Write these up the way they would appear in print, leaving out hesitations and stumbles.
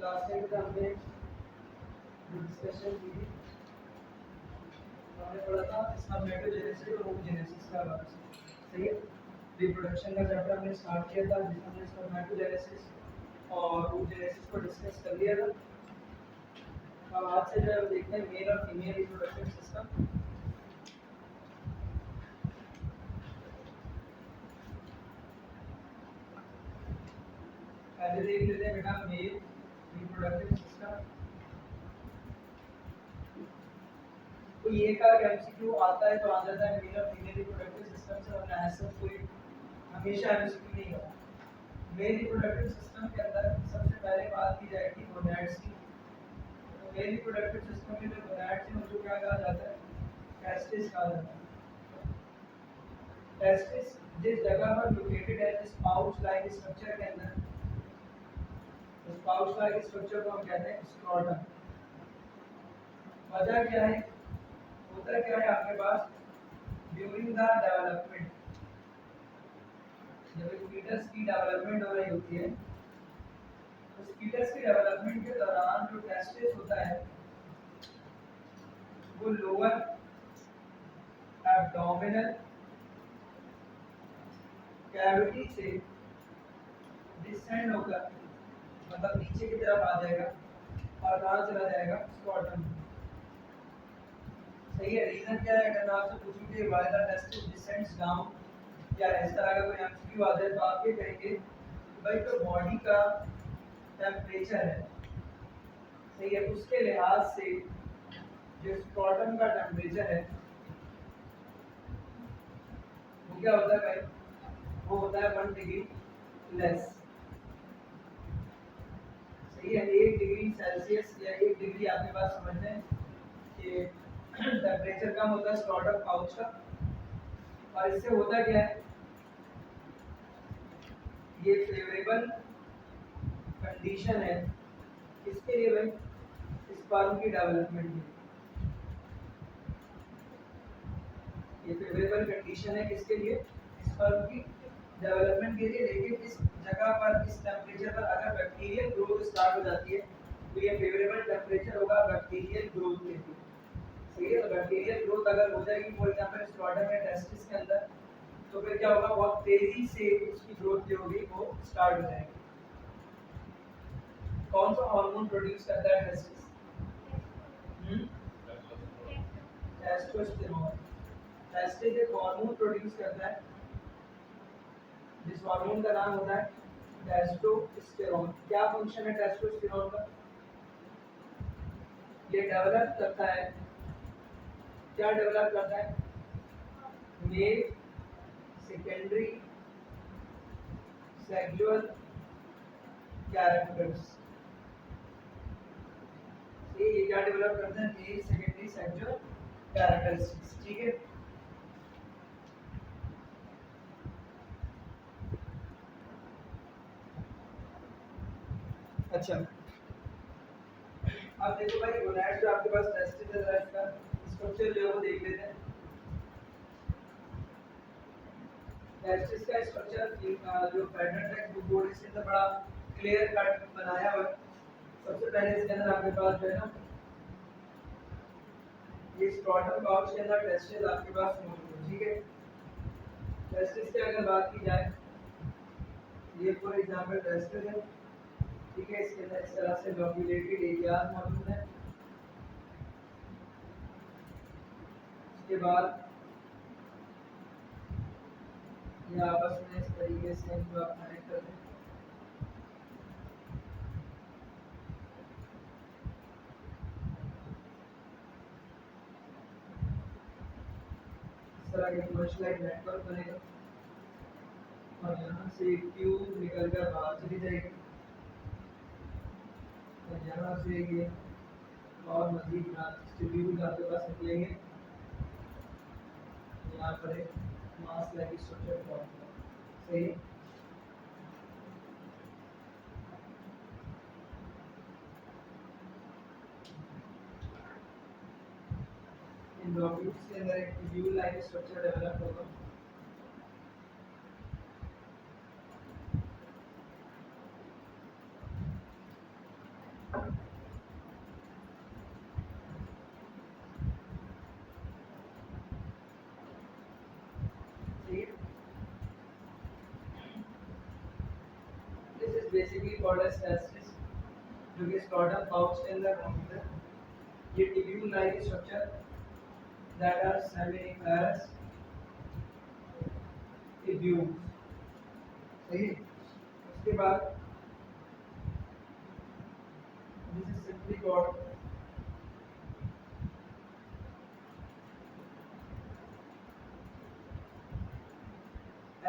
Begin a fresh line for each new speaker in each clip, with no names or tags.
Last time का हमने discussion की थी, हमने पढ़ा था स्पर्मेटोजेनेसिस और ओवोजेनेसिस का बारे में। सही है, रिप्रोडक्शन का चैप्टर हमने स्टार्ट किया था जिसमें हमने स्पर्मेटोजेनेसिस और ओवोजेनेसिस को डिस्कस कर लिया था। अब आज से जो है देखते हैं मेल और फीमेल रिप्रोडक्टिव सिस्टम। पहले देख लेते हैं बेटा मेल रिप्रोडक्टिव सिस्टम। तो ये का एमसीक्यू आता है तो आ जाता है मेल और फीमेल रिप्रोडक्टिव सिस्टम से, वरना ऐसा कोई हमेशा एमसीक्यू नहीं होगा। मेल रिप्रोडक्टिव सिस्टम के अंदर सबसे पहले बात की जाएगी गोनैड्स की। तो मेल रिप्रोडक्टिव सिस्टम में जो गोनैड्स हैं उनको क्या कहा जाता है? टेस्टिस कहा जाता है। टेस्टिस जिस जगह पर लोकेटेड है, जिस पाउच लाइक स्ट्रक्चर के अंदर, उस पाउच लाइक स्ट्रक्चर को हम कहते हैं स्क्रोटम। वजह क्या है? होता क्या है आपके पास ड्यूरिंग द डेवलपमेंट, जब एक फीटस की डेवलपमेंट हो रही होती है, उस फीटस की डेवलपमेंट के दौरान जो टेस्टिस होता है वो लोअर एब्डोमिनल कैविटी से डिसेंड होकर मतलब नीचे की तरफ आ जाएगा और कहाँ चला जाएगा? स्क्रोटम। सही है। रीजन क्या है? अगर मैं आपसे पूछूं कि why the testis descends down, या इस तरह का कोई एमसीक्यू आ जाए तो आप ये कहेंगे भाई तो बॉडी का टेम्परेचर है, सही है, उसके लिहाज से जो स्क्रोटम का टेम्परेचर है वो क्या होता है भाई? वो होता है 1 डिग्री लेस। सही है। 1 डिग्री सेल्सियस या 1 डिग्री आपके पास समझ लें कि टेम्परेचर कम होता है स्क्रोटम पाउच का। और इससे होता क्या है? ये फेवरेबल कंडीशन है किसके लिए भाई? स्पर्म की डेवलपमेंट के लिए। ये फेवरेबल कंडीशन है किसके लिए? स्पर्म की डेवलपमेंट के लिए। लेकिन इस जगह पर, इस टेम्परेचर पर अगर बैक्टीरियल ग्रोथ स्टार्ट हो जाती है तो ये फेवरेबल टेम्परेचर होगा बैक्टीरियल ग्रोथ के लिए। सही है। तो बैक्टीरियल ग्रोथ अगर हो जाएगी फॉर एग्जांपल स्क्रोटम या टेस्टिस के अंदर, तो फिर क्या होगा? बहुत तेजी से उसकी ग्रोथ जो होगी वो स्टार्ट हो जाएगी। कौन सा हार्मोन प्रोड्यूस करता है टेस्टिस? टेस्टोस्टेरोन। टेस्टिस एक हार्मोन प्रोड्यूस करता है जिस हार्मोन का नाम होता है टेस्टोस्टेरोन। क्या फंक्शन है टेस्टोस्टेरोन का? ये डेवलप करता है, क्या डेवलप करता है? Male secondary sexual characters. ये क्या डेवलप करता है? Male secondary sexual characteristics. ठीक है। अच्छा, अब देखो भाई गोनैड जो आपके पास टेस्टिस है, इसका स्ट्रक्चर जो है वो देख लेते हैं। टेस्टिस का स्ट्रक्चर जो पैटर्न टेक्स्ट बुक बोर्ड इसके अंदर बड़ा क्लियर कट बनाया हुआ है। सबसे पहले इसके अंदर आपके पास जो है ना ये स्क्रोटम पाउच के अंदर टेस्टिस आपके पास मौजूद है। ठीक है। टेस्टिस की अगर बात की जाए, ये फॉर एग्जांपल टेस्टिस है। ठीक है। इसके अंदर इस तरह से लॉब्यूलेटेड एरियाज मौजूद हैं। उसके बाद ये आपस में इस तरीके से इनको आप कनेक्ट कर दें। इस तरह के मशलाइक नेटवर्क बनेगा और यहाँ से एक ट्यूब निकल कर बाहर चली जाएगी और यहाँ से ये और मजीद ट्यूब आपके पास निकलेंगे। यहाँ पर एक मास लाइक स्ट्रक्चर फॉर्म होगा। सही। इन डॉक्यूमेंट्स के अंदर एक ट्यूब लाइक स्ट्रक्चर डेवलप होगा। बेसिकली कॉल्ड एज टेस्टिस, जो कि स्क्रोटम पाउच के अंदर मौजूद है। ये tubule like structure that are seminiferous tubules, सही है। उसके बाद this is simply called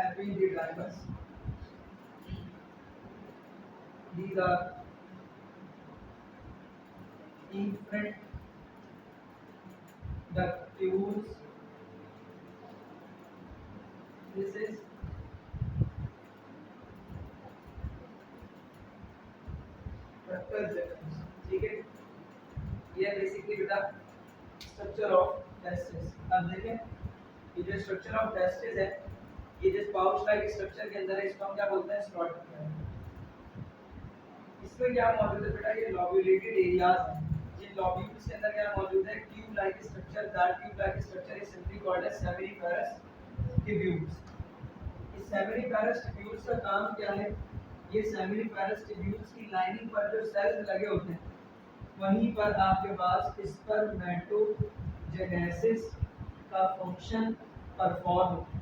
epididymis. These are efferent ductules. This is ductus deferens, ठीक है। ये बेसिकली बेटा स्ट्रक्चर ऑफ टेस्टिस। अब देखें ये जो स्ट्रक्चर ऑफ टेस्टिस है, ये जिस पाउच लाइक स्ट्रक्चर के अंदर है, इसको हम क्या बोलते हैं? स्क्रोटम। इसमें क्या मौजूद है बेटा? ये लॉब्यूलेटेड एरियाज हैं। जिन लॉब्यूल्स के अंदर क्या मौजूद है? Tube like structure. That tube like structure is simply called as seminiferous tubules. इस सेमिनिफेरस ट्यूब्यूल्स का काम क्या है? ये सेमिनिफेरस ट्यूब्यूल्स की लाइनिंग पर जो सेल्स लगे होते हैं, वहीं पर आपके पास स्पर्मेटोजेनेसिस का फंक्शन परफॉर्म होता है,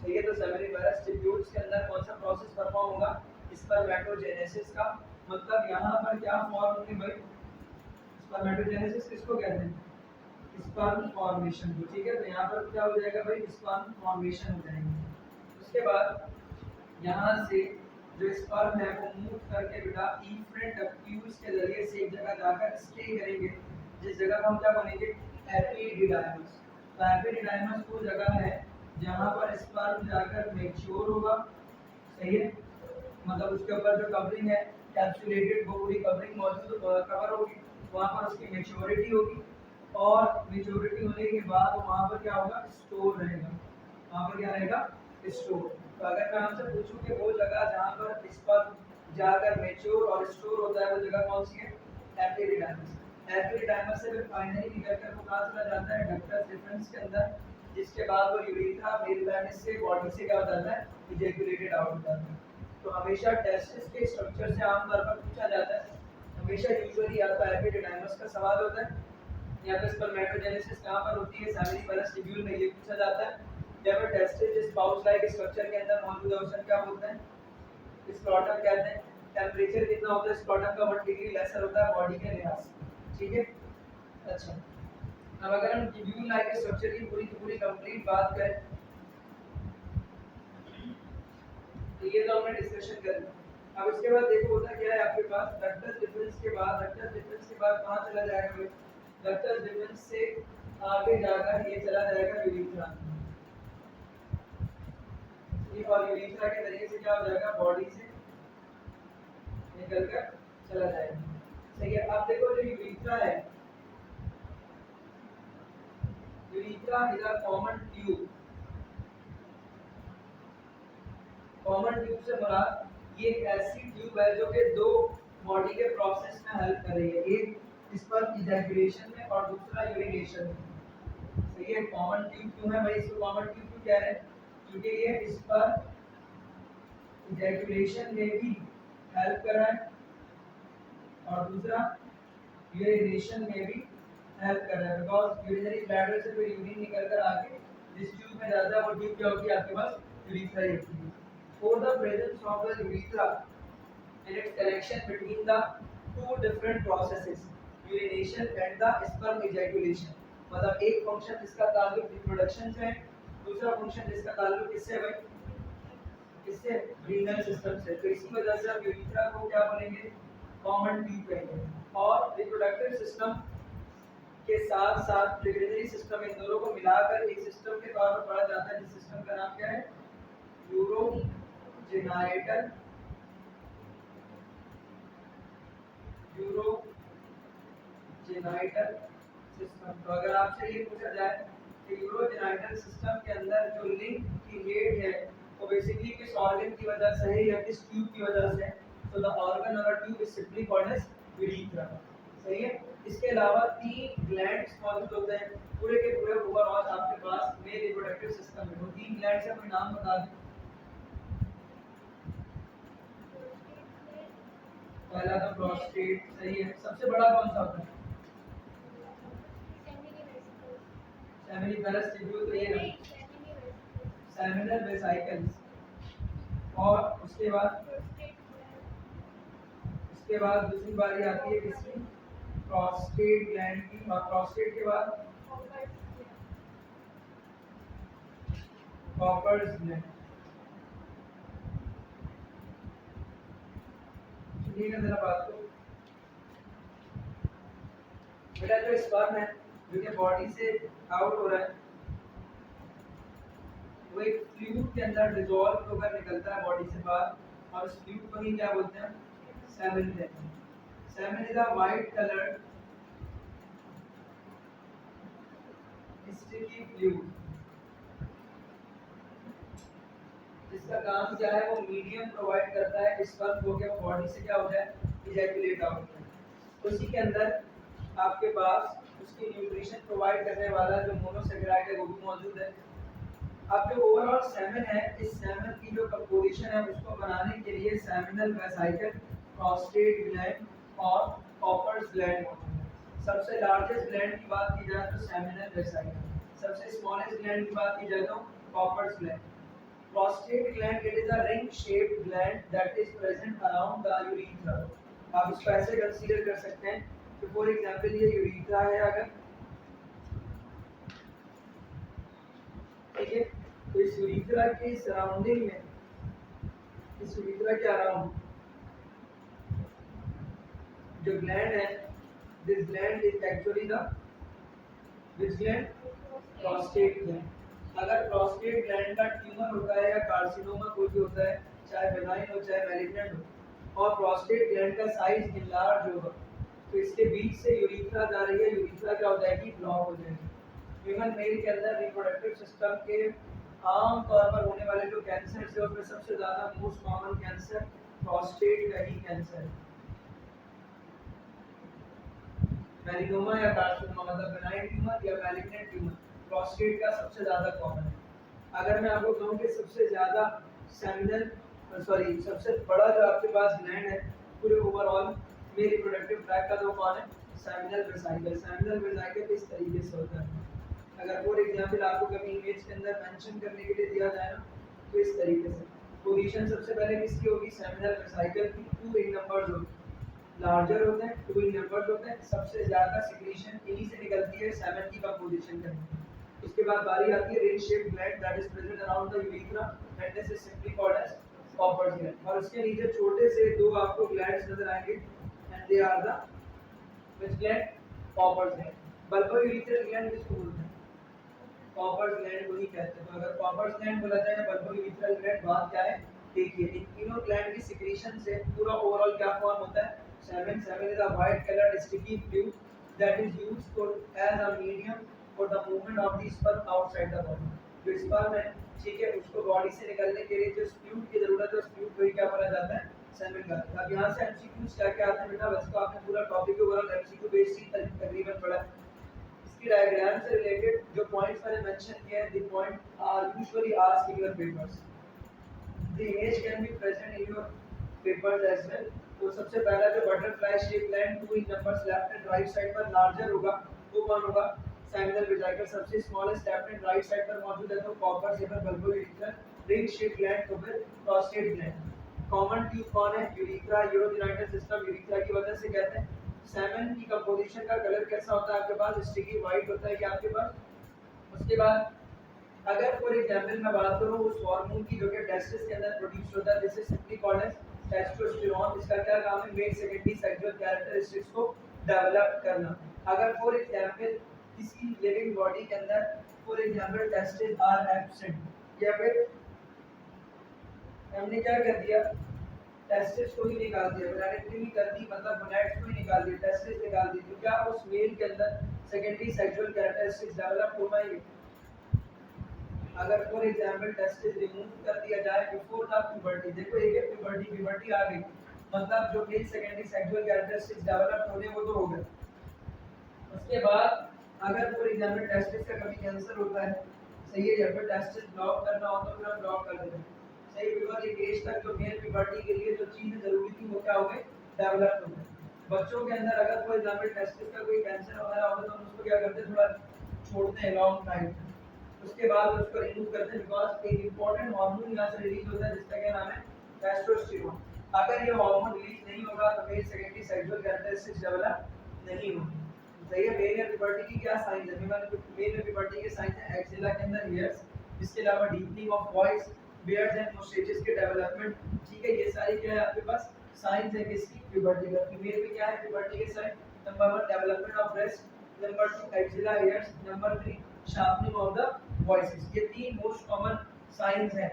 सही है। तो सेमिनिफेरस ट्यूब्यूल्स के अंदर कौन सा प्रोसेस परफॉर्म होगा? स्पर्मेटोजेनेसिस का। मतलब यहाँ पर क्या फॉर्म होंगे भाई? स्पर्मेटोजेनेसिस किसको कहते हैं? स्पर्म फॉर्मेशन को, ठीक है। तो यहाँ पर क्या हो जाएगा भाई? स्पर्म फॉर्मेशन हो जाएगी। उसके बाद यहाँ से जो स्पर्म है वो मूव करके बेटा इफरेंट डक्ट्यूल्स के जरिए से एक जगह जाकर स्टे करेंगे, जिस जगह को हम क्या बोलेंगे? एपिडिडाइमस। तो एपिडिडाइमस वो जगह है जहाँ पर स्पर्म जाकर मैच्योर होगा, सही है। मतलब उसके ऊपर जो कवरिंग है कैप्सुलेटेड, वो पूरी कवरिंग मौजूद कवर होगी, वहाँ पर उसकी मैच्योरिटी होगी, और मैच्योरिटी होने के बाद वहाँ पर क्या होगा? स्टोर रहेगा। वहाँ पर क्या रहेगा? स्टोर। तो अगर मैं आपसे पूछूं कि वो जगह जहाँ पर स्पर्म जाकर मैच्योर और स्टोर होता है, वो जगह कौन सी है? एपिडिडाइमस। एपिडिडाइमस से फिर फाइनली निकलकर वो कहाँ चला जाता है? डक्टस डिफरेंस के अंदर, जिसके बाद वो यूरेथ्रा मेल पेनिस से बॉडी से क्या हो जाता है? इजैकुलेटेड आउट हो जाता है। तो हमेशा टेस्टिस के स्ट्रक्चर से आमतौर पर पूछा जाता है, हमेशा यूजुअली या तो एपिडिडाइमस का सवाल होता है, या फिर स्पर्मेटोजेनेसिस कहाँ पर होती है? सेमिनिफेरस ट्यूब्यूल में, ये पूछा जाता है। या फिर टेस्टिस जिस पाउच लाइक स्ट्रक्चर के अंदर मौजूद है उसे क्या बोलते हैं? स्क्रोटम कहते हैं। टेम्परेचर कितना होता है स्क्रोटम का? 1 डिग्री लेसर होता है बॉडी के लिहाज से, ठीक है। अच्छा, अब अगर हम ट्यूब्यूल लाइक स्ट्रक्चर की पूरी कंप्लीट बात करें, तो ये तो हमने डिस्कशन कर लिया। अब इसके बाद देखो होता क्या है आपके पास? डक्टस डिफरेंस के बाद कहाँ चला जाएगा? डक्टस डिफरेंस से आगे जाकर ये चला जाएगा यूरेथ्रा। और यूरेथ्रा के जरिए से क्या हो जाएगा? बॉडी से निकलकर चला जाएगा, सही है। अब देखो जो यूरेथ्रा है, urethra is a common tube. Common tube से मुराद ये एक ऐसी ट्यूब है जो कि दो बॉडी के प्रोसेस में हेल्प कर रही है, एक स्पर्म इजैकुलेशन में और दूसरा यूरिनेशन में, सही है। कॉमन ट्यूब क्यों है भाई? इसको कॉमन ट्यूब क्यों कह रहे हैं? क्योंकि ये स्पर्म इजैकुलेशन में भी हेल्प कर रहा है और दूसरा यूरिनेशन में भी हेल्प कर रहा है, बिकॉज यूरिनरी ब्लैडर से फिर यूरिन निकल कर आके जिस ट्यूब में जाता है वो ट्यूब क्या होती है? आपके पास यूरेथ्रा ही होती है। For the presence of the urethra in its connection between the two different processes, urination and the sperm ejaculation, मतलब एक फंक्शन जिसका ताल्लुक रिप्रोडक्शन से है, दूसरा फंक्शन जिसका ताल्लुक किससे भाई? किससे? रीनल सिस्टम से। तो इसी वजह से हम यूरेथ्रा को क्या बोलेंगे? कॉमन ट्यूब कहेंगे। और रिप्रोडक्टिव सिस्टम के साथ साथ यूरिनरी सिस्टम, इन दोनों को मिलाकर एक सिस्टम के तौर पर पढ़ा जाता है, जिस सिस्टम का नाम क्या है? Urogenital system. तो अगर आपसे ये पूछा जाए कि यूरोजेनाइटल सिस्टम के अंदर जो लिंक क्रिएट है वो बेसिकली किस ऑर्गन की वजह से है या किस ट्यूब की वजह से है? तो द ऑर्गन और tube is simply called as urethra, सही है। इसके अलावा 3 ग्लैंड्स मौजूद होते हैं पूरे के पूरे ओवरऑल आपके पास मेल रिप्रोडक्टिव सिस्टम में। वो 3 ग्लैंड्स का कोई नाम बता दें। पहला तो प्रोस्टेट सही है। सबसे बड़ा कौन सा होता है? सेमिनिफेरस टिब्यूल, तो ये है सेमिनल वेसिकल्स। और उसके बाद दूसरी बारी आती है किसकी? प्रोस्टेट ग्लैंड की। और प्रोस्टेट के बाद कॉपर्स ग्लैंड। सुनिएगा जरा बात को। बेटा जो स्पर्म है जो कि बॉडी से आउट हो रहा है वो एक फ्लूइड के अंदर डिसॉल्व होकर निकलता है बॉडी से बाहर, और उस फ्लूइड को ही क्या बोलते हैं? सेमेन कहते हैं। Semen is a white coloured sticky fluid जिसका काम क्या है? वो मीडियम प्रोवाइड करता है स्पर्म को कि वो बॉडी से क्या हो जाए? इजैकुलेट आउट हो जाए। उसी के अंदर आपके पास उसकी न्यूट्रिशन प्रोवाइड करने वाला जो मोनोसेकेराइड है वो भी मौजूद है। अब जो ओवरऑल सेमेन है, इस सेमेन की जो कंपोजिशन है उसको बनाने के लिए सेमिनल वेसिकल, प्रोस्टेट ग्लैंड और कॉपर्स ग्लैंड होते हैं। सबसे लार्जेस्ट ग्लैंड की बात की जाए तो सेमिनल वेसिकल, सबसे स्मॉलेस्ट ग्लैंड की बात की जाए तो Cowper's gland. Prostate gland it is a ring shaped gland that is present around the urethra. आप इसको ऐसे कंसीडर कर सकते हैं कि फॉर एग्जांपल ये यूरेथ्रा है अगर, ठीक है, तो इस यूरेथ्रा के सराउंडिंग में, इस यूरेथ्रा के अराउंड जो ग्लैंड है, this gland is actually the which gland? Prostate gland. अगर प्रोस्टेट ग्लैंड का ट्यूमर होता है या कार्सिनोमा कोई भी होता है, चाहे बेनाइन हो चाहे मैलिग्नेंट हो, और प्रोस्टेट ग्लैंड का साइज इनलार्ज होगा तो इसके बीच से यूरेथ्रा जा रही है, यूरेथ्रा क्या हो जाएगी? ब्लॉक हो जाएगी। ह्यूमन मेल के अंदर रिप्रोडक्टिव सिस्टम के आम तौर पर होने वाले जो कैंसर है उसमें सबसे ज्यादा मोस्ट कॉमन कैंसर प्रोस्टेट का ही कैंसर है। मेलिनोमा या कार्सिनोमा मतलब बेनाइन ट्यूमर या मैलिग्नेंट ट्यूमर प्रोस्टेट का सबसे ज्यादा कॉमन है। अगर मैं आपको कहूं कि सबसे ज्यादा सेमिनल सबसे बड़ा जो आपके पास ग्लैंड है पूरे ओवरऑल में रिप्रोडक्टिव ट्रैक्ट का, तो कौन है? Seminal vesicle. सेमिनल वेसिकल इस तरीके से होता है। अगर फॉर एग्जांपल आपको कभी इमेज के अंदर मेंशन करने के लिए दिया जाए ना तो इस तरीके से पोजीशन सबसे पहले किसकी होगी? सेमिनल वेसिकल की। 2 इन नंबर्स होते हैं, लार्जर होते हैं, 2 इन नंबर्स होते हैं, सबसे ज्यादा सिक्रीशन इन्हीं से निकलती है सेमेन की कंपोजिशन करने। उसके बाद बारी आती है ring shaped gland that is present around the urethra and this is simply called as Cowper's gland. और उसके नीचे छोटे से दो आपको ग्लैंड्स नजर आएंगे and they are the which gland? Cowper's gland. Bulbo urethral gland किसको बोलते हैं? कॉपर्स ग्लैंड को ही कहते हैं। तो अगर कॉपर्स ग्लैंड बोला जाए या बल्बो यूरेथ्रल ग्लैंड, बात क्या है? देखिए इन तीनों ग्लैंड की सिक्रीशन से पूरा ओवरऑल क्या फॉर्म होता है? Semen is a white colored sticky fluid that is used for as a medium for the movement of the sperm outside the body. जो स्पर्म है, ठीक है, उसको बॉडी से निकलने के लिए जो फ्लूइड की जरूरत है उस फ्लूइड को ही क्या बोला जाता है? सेमेन का। अब यहाँ से एमसीक्यूज क्या क्या आते हैं बेटा? वैसे तो आपने पूरा टॉपिक ओवरऑल एमसीक्यू बेस्ड ही तकरीबन पढ़ा है। इसकी डायग्राम से रिलेटेड जो पॉइंट्स मैंने मेंशन किए हैं, the point are usually asked in your papers. The image can be present in your papers as well. तो सबसे पहला जो butterfly shape gland 2 in numbers left and right side पर लार्जर होगा, वो कौन होगा? Seminal vesicle. सबसे smallest left and right side पर मौजूद है तो कॉपर से पर bulbourethral. Ring shape gland तो फिर प्रोस्टेट ग्लैंड। कॉमन ट्यूब कौन है? यूरेथ्रा। यूरोजेनाइटल सिस्टम यूरेथ्रा की वजह से कहते हैं। सेमेन की कंपोजिशन का कलर कैसा होता है आपके पास? स्टिकी व्हाइट होता है क्या आपके पास? उसके बाद अगर फॉर एग्जांपल मैं बात करूं उस हार्मोन की जो कि टेस्टिस के अंदर प्रोड्यूस होता है, this is simply called as testosterone. इसका क्या काम है? मेल सेकेंडरी सेक्सुअल कैरेक्टरिस्टिक्स को डेवलप करना। अगर फॉर एग्जांपल किसी लिविंग बॉडी के अंदर for example testis are absent, या फिर हमने क्या कर दिया? टेस्टिस को ही निकाल दिया, वेरिटी कर दी, मतलब गोनैड्स को ही निकाल दिया, टेस्टिस निकाल दी, तो क्या उस मेल के अंदर सेकेंडरी सेक्सुअल कैरेक्टरिस्टिक्स डेवलप हो पाएंगे? अगर फॉर एग्जांपल टेस्टिस रिमूव कर दिया जाए बिफोर द प्यूबर्टी, देखो ये प्यूबर्टी आ गई, मतलब जो male secondary sexual characteristics develop होने वो तो हो गए। उसके बाद अगर फॉर एग्जांपल टेस्टिस का कभी कैंसर होता है, सही है, या फिर टेस्टिस ब्लॉक करना हो तो फिर हम ब्लॉक कर देते हैं, सही। बिकॉज एक एज तक जो मेल प्यूबर्टी के लिए जो चीज़ जरूरी थी वो क्या हो गई? डेवलप होता है। बच्चों के अंदर अगर फॉर एग्जांपल टेस्टिस का कोई कैंसर वगैरह होगा तो हम उसको क्या करते हैं, थोड़ा छोड़ते हैं लॉन्ग टाइम, उसके बाद उसको रिमूव करते हैं, बिकॉज एक इंपॉर्टेंट हार्मोन यहाँ से रिलीज होता है जिसका क्या नाम है, टेस्टोस्टेरोन। अगर ये हार्मोन रिलीज नहीं होगा तो male secondary sexual characteristics develop नहीं होंगे। सही है। मेल या प्यूबर्टी की क्या साइंस है, मेल या प्यूबर्टी के साइंस है एक्सिला के अंदर हेयर्स, इसके अलावा deepening of voice, beards and moustaches के डेवलपमेंट। ठीक है, ये सारी क्या है आपके पास साइंस है किसकी, प्यूबर्टी का। फीमेल में क्या है प्यूबर्टी के sign, number 1 development of breast, number 2 axilla hairs, number 3 sharpening of the voices. ये तीन मोस्ट कॉमन साइंस हैं,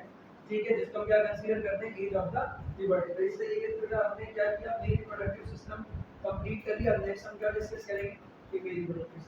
ठीक है, जिसको हम क्या कंसीडर करते हैं, एज ऑफ द प्यूबर्टी। तो इस तरीके से आपने क्या किया, मेल रिप्रोडक्टिव सिस्टम कंप्लीट कर लिया। अब नेक्स्ट हम क्या डिस्कस करेंगे, फीमेल रिप्रोडक्टिव